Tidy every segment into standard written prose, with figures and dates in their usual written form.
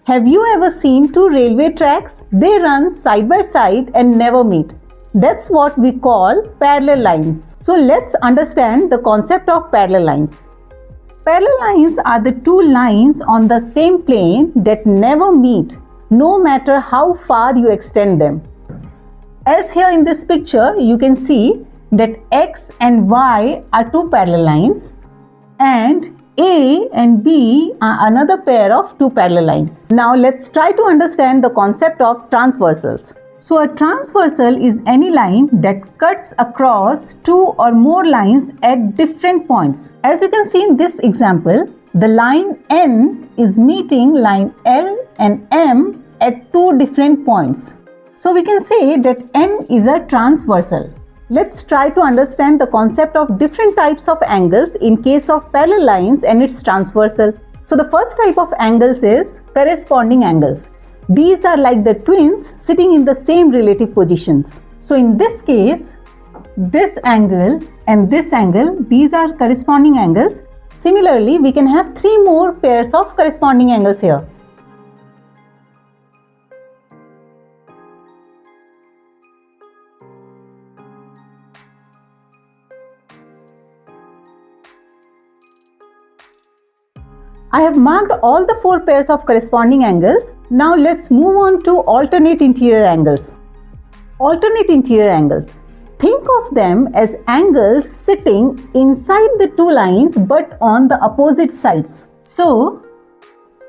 Have you ever seen two railway tracks? They run side by side and never meet. That's what we call parallel lines. So let's understand the concept of parallel lines. Parallel lines are the two lines on the same plane that never meet, no matter how far you extend them. As here in this picture, you can see that X and Y are two parallel lines and A and B are another pair of two parallel lines. Now let's try to understand the concept of transversals. So a transversal is any line that cuts across two or more lines at different points. As you can see in this example, the line N is meeting line L and M at two different points. So we can say that N is a transversal. Let's try to understand the concept of different types of angles in case of parallel lines and its transversal. So the first type of angles is corresponding angles. These are like the twins sitting in the same relative positions. So in this case, this angle and this angle, these are corresponding angles. Similarly, we can have three more pairs of corresponding angles here. I have marked all the four pairs of corresponding angles. Now let's move on to alternate interior angles. Alternate interior angles. Think of them as angles sitting inside the two lines but on the opposite sides. So,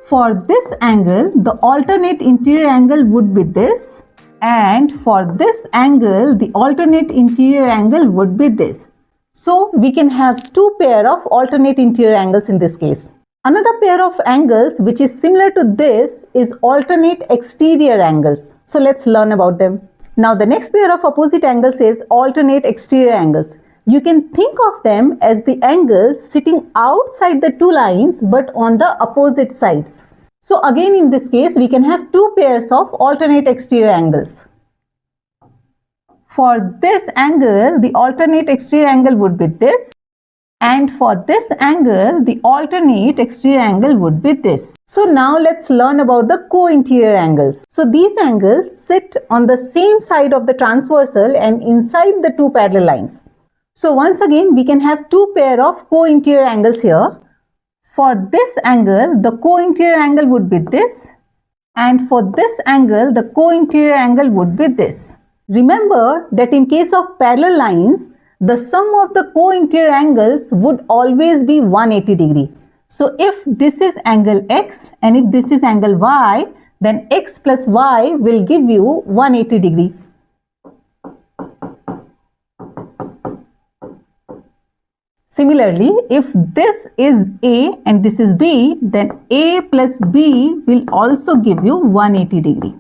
for this angle, the alternate interior angle would be this, and for this angle, the alternate interior angle would be this. So, we can have two pair of alternate interior angles in this case. Another pair of angles which is similar to this is alternate exterior angles. So let's learn about them. Now the next pair of opposite angles is alternate exterior angles. You can think of them as the angles sitting outside the two lines but on the opposite sides. So again in this case we can have two pairs of alternate exterior angles. For this angle, the alternate exterior angle would be this. And for this angle, the alternate exterior angle would be this. So now let's learn about the co-interior angles. So these angles sit on the same side of the transversal and inside the two parallel lines. So once again, we can have two pair of co-interior angles here. For this angle, the co-interior angle would be this. And for this angle, the co-interior angle would be this. Remember that in case of parallel lines, the sum of the co-interior angles would always be 180 degree. So if this is angle X and if this is angle Y, then X plus Y will give you 180 degree. Similarly, if this is A and this is B, then A plus B will also give you 180 degree.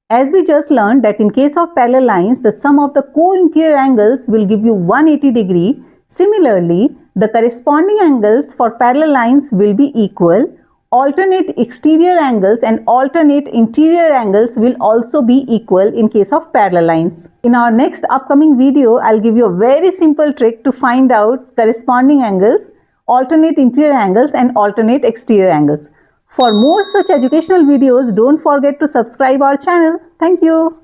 As we just learned that in case of parallel lines, the sum of the co-interior angles will give you 180 degree. Similarly, the corresponding angles for parallel lines will be equal. Alternate exterior angles and alternate interior angles will also be equal in case of parallel lines. In our next upcoming video, I'll give you a very simple trick to find out corresponding angles, alternate interior angles and alternate exterior angles. For more such educational videos, don't forget to subscribe our channel. Thank you.